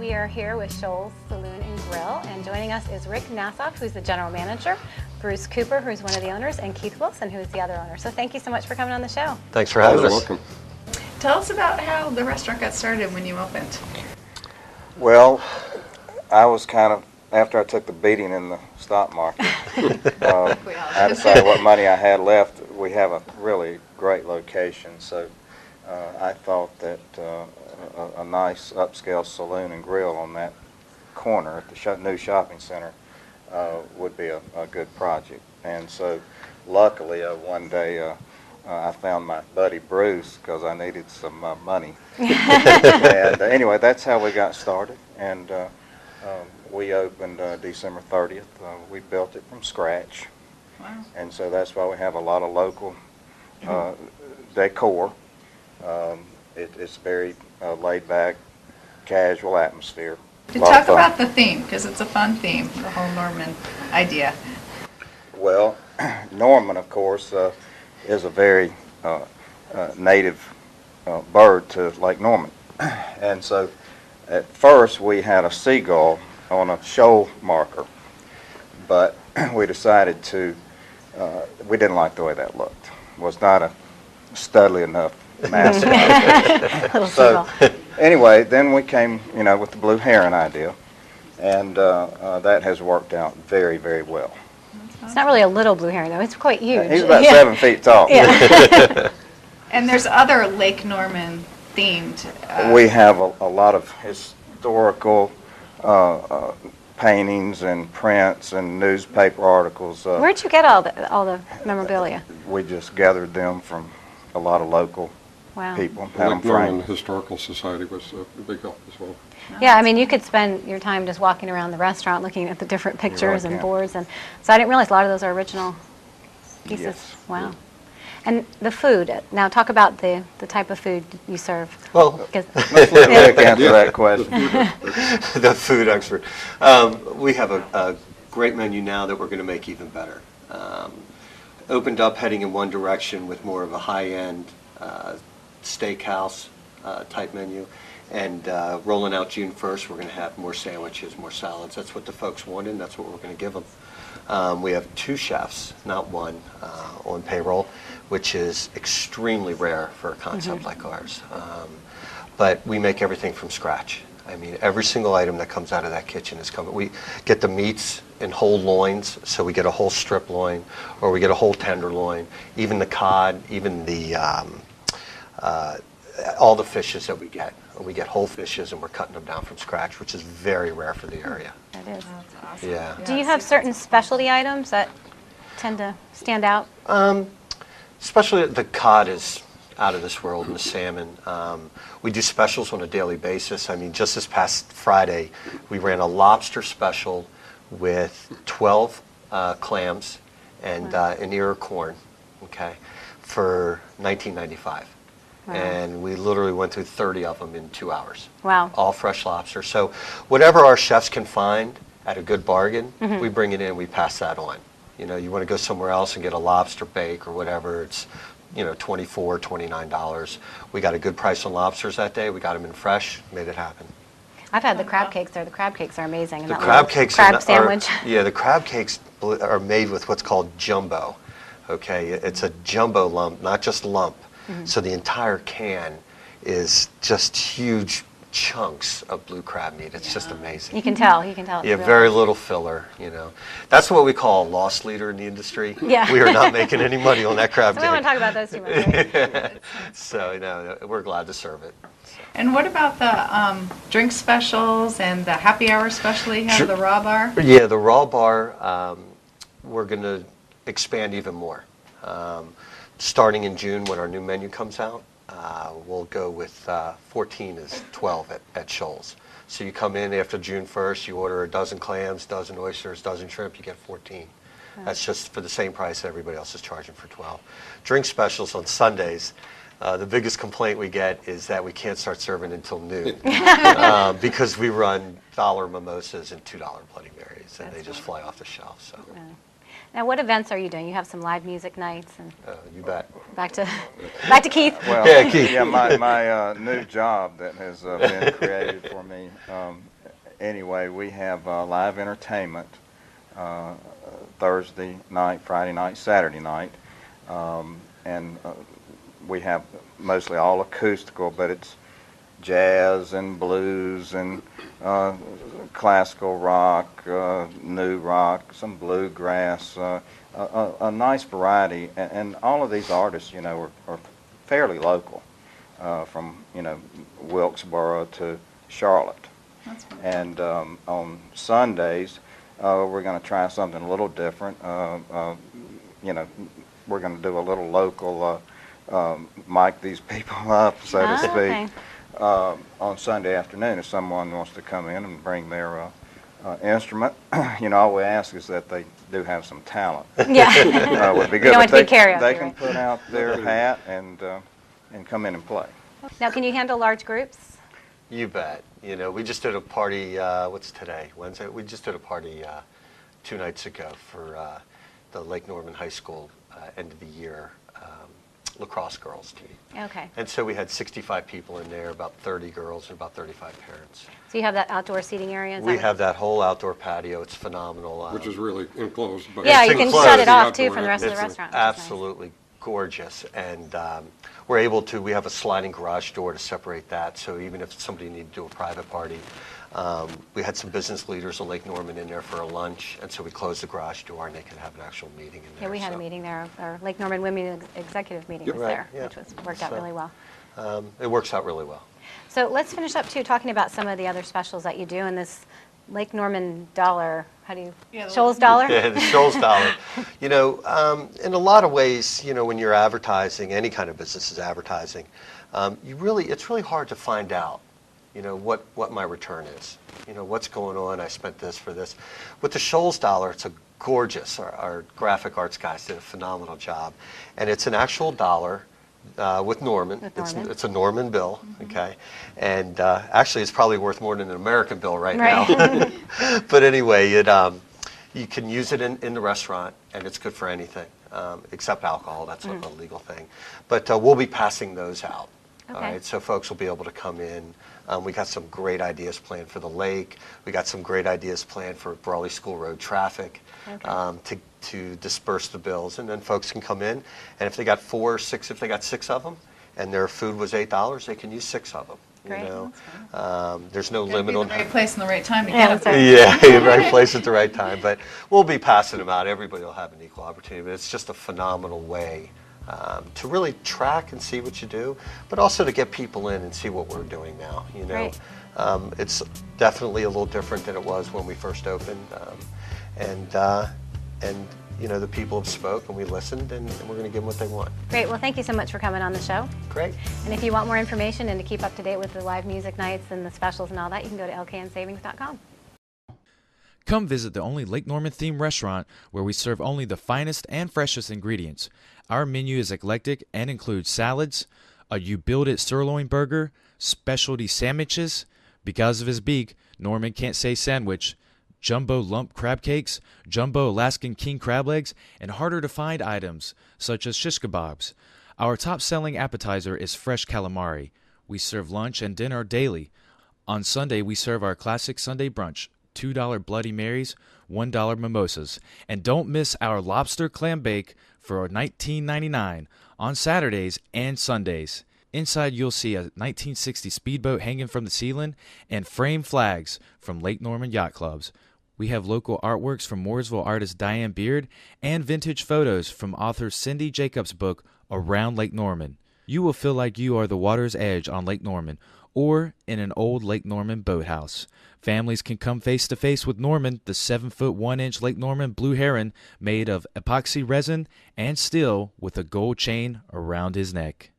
We are here with Shoals Saloon and Grill, and joining us is Rick Nassoff, who's the general manager, Bruce Cooper, who's one of the owners, and Keith Wilson, who is the other owner. So thank you so much for coming on the show. Thanks for having us. You're welcome. Tell us about how the restaurant got started when you opened. Well, I was kind of, after I took the beating in the stock market, I decided what money I had left. We have a really great location, so I thought that a nice upscale saloon and grill on that corner at the new shopping center would be a good project. And so luckily one day I found my buddy Bruce because I needed some money. And anyway, that's how we got started. And we opened December 30th. We built it from scratch. Wow. And so that's why we have a lot of local decor. It's very laid back, casual atmosphere. Talk about the theme, because it's a fun theme, the whole Norman idea. Well, Norman, of course, is a very native bird to Lake Norman. And so at first we had a seagull on a shoal marker, but we decided to, we didn't like the way that looked. It was not a studly enough mascot. So anyway, then we came, with the blue heron idea, and that has worked out very, very well. It's not really a little blue heron, though. It's quite huge. He's about 7 feet tall. Yeah. And there's other Lake Norman themed. We have a lot of historical paintings and prints and newspaper articles. Where'd you get all the memorabilia? We just gathered them from a lot of local people. The Lake Norman Historical Society was a big help as well. Yeah, I mean, you could spend your time just walking around the restaurant looking at the different pictures and boards. And so I didn't realize a lot of those are original pieces. Yes. Wow. And the food. Now talk about the type of food you serve. Well, Let's let Rick answer that question. the food expert. We have a great menu now that we're going to make even better. Opened up heading in one direction with more of a high-end steakhouse type menu. And rolling out June 1st, we're going to have more sandwiches, more salads. That's what the folks wanted, and that's what we're going to give them. We have 2 chefs, not one, on payroll, which is extremely rare for a concept like ours. But we make everything from scratch. I mean, every single item that comes out of that kitchen is coming. We get the meats in whole loins, so we get a whole strip loin, or we get a whole tenderloin, even the cod, even the all the fishes that we get. We get whole fishes, and we're cutting them down from scratch, which is very rare for the area. That is. That's awesome. Yeah. Do you have certain specialty items that tend to stand out? Especially the cod is out of this world, and the salmon. We do specials on a daily basis. I mean, just this past Friday, we ran a lobster special with 12 clams and an ear of corn, okay, for $19.95. Wow. And we literally went through 30 of them in 2 hours. Wow. All fresh lobster. So whatever our chefs can find at a good bargain, we bring it in, we pass that on. You want to go somewhere else and get a lobster bake or whatever, it's $24, $29. We got a good price on lobsters that day. We got them in fresh, made it happen. I've had the crab cakes there. The crab cakes are amazing. And The that crab little cakes crab sandwich. the crab cakes are made with what's called jumbo. Okay, it's a jumbo lump, not just lump. So the entire can is just huge chunks of blue crab meat. It's just amazing. You can tell. It's Yeah, real. very little filler, That's what we call a loss leader in the industry. Yeah. We are not making any money on that crab So cake. we don't want to talk about those too much. Right? So, we're glad to serve it. And what about the drink specials and the happy hour special you have, the raw bar? Yeah, the raw bar, we're going to expand even more. Starting in June when our new menu comes out, we'll go with 14 is 12 at Shoals. So you come in after June 1st, you order a dozen clams, dozen oysters, dozen shrimp, you get 14. That's just for the same price everybody else is charging for 12. Drink specials on Sundays. The biggest complaint we get is that we can't start serving until noon because we run $1 mimosas and $2 Bloody Marys, and they just fly off the shelf. So. Now, what events are you doing? You have some live music nights, and You bet. back to Keith. Well, Yeah, Keith. my new job that has been created for me anyway, we have live entertainment Thursday night, Friday night, Saturday night, and we have mostly all acoustical, but it's jazz and blues and classical rock, new rock, some bluegrass, a nice variety, and all of these artists, you know, are fairly local, from, you know, Wilkesboro to Charlotte. That's wonderful. And on Sundays, we're going to try something a little different. You know, we're going to do a little local, mic these people up, so to speak. Okay. On Sunday afternoon, if someone wants to come in and bring their instrument, you know, all we ask is that they do have some talent. Yeah. Would be You good. don't want But to be karaoke, they can right? put out their hat and come in and play. Now, can you handle large groups? You bet. You know, we just did a party, what's today, Wednesday? We just did a party 2 nights ago for the Lake Norman High School end of the year lacrosse girls team. Okay. And so we had 65 people in there, about 30 girls and about 35 parents. So you have that outdoor seating area? Is We that have that whole outdoor patio. It's phenomenal. Which is really enclosed. But Yeah, It's you can enclosed. shut it off Outdoor too from the rest of the It's restaurant. which is nice. absolutely gorgeous. And we're able to, we have a sliding garage door to separate that. So even if somebody needed to do a private party, we had some business leaders of Lake Norman in there for a lunch. And so we closed the garage door and they could have an actual meeting in there. Yeah, we had a So, meeting there. Our Lake Norman Women Executive meeting was Right, there, yeah. which worked out So- really well. It works out really well. So let's finish up too, talking about some of the other specials that you do in this Lake Norman dollar. How do you? Yeah, the Shoals dollar. Yeah, the Shoals dollar. You know, in a lot of ways, you know, when you're advertising, any kind of business is advertising, it's really hard to find out, you know, what my return is. You know, what's going on, I spent this for this. With the Shoals dollar, it's a gorgeous, our graphic arts guys did a phenomenal job. And it's an actual dollar with Norman. With Norman. It's a Norman bill, okay? And actually, it's probably worth more than an American bill right Right. now. But anyway, you can use it in the restaurant, and it's good for anything except alcohol. That's a legal thing. But we'll be passing those out. All Okay. right, so folks will be able to come in. We got some great ideas planned for the lake. We got some great ideas planned for Brawley School Road traffic to disperse the bills. And then folks can come in, and if they got 4 or 6, if they got 6 of them, and their food was $8, they can use 6 of them. Great. You know, there's no Gotta limit be on in the right place and the right time to Yeah, get that's them. right. Yeah, right place at the right time. But we'll be passing them out. Everybody will have an equal opportunity. But it's just a phenomenal way to really track and see what you do, but also to get people in and see what we're doing now. You know, Right. It's definitely a little different than it was when we first opened, and you know, the people have spoke and we listened, and we're going to give them what they want. Great. Well, thank you so much for coming on the show. Great. And if you want more information and to keep up to date with the live music nights and the specials and all that, you can go to lknsavings.com. Come visit the only Lake Norman themed restaurant where we serve only the finest and freshest ingredients. Our menu is eclectic and includes salads, a you build it sirloin burger, specialty sandwiches. Because of his beak, Norman can't say sandwich. Jumbo lump crab cakes, jumbo Alaskan king crab legs, and harder to find items such as shish kebabs. Our top selling appetizer is fresh calamari. We serve lunch and dinner daily. On Sunday, we serve our classic Sunday brunch, $2 Bloody Marys, $1 mimosas. And don't miss our lobster clam bake for $19.99 on Saturdays and Sundays. Inside, you'll see a 1960 speedboat hanging from the ceiling and framed flags from Lake Norman Yacht Clubs. We have local artworks from Mooresville artist Diane Beard and vintage photos from author Cindy Jacobs' book, Around Lake Norman. You will feel like you are the water's edge on Lake Norman or in an old Lake Norman boathouse. Families can come face to face with Norman, the 7-foot 1-inch Lake Norman blue heron made of epoxy resin and steel with a gold chain around his neck.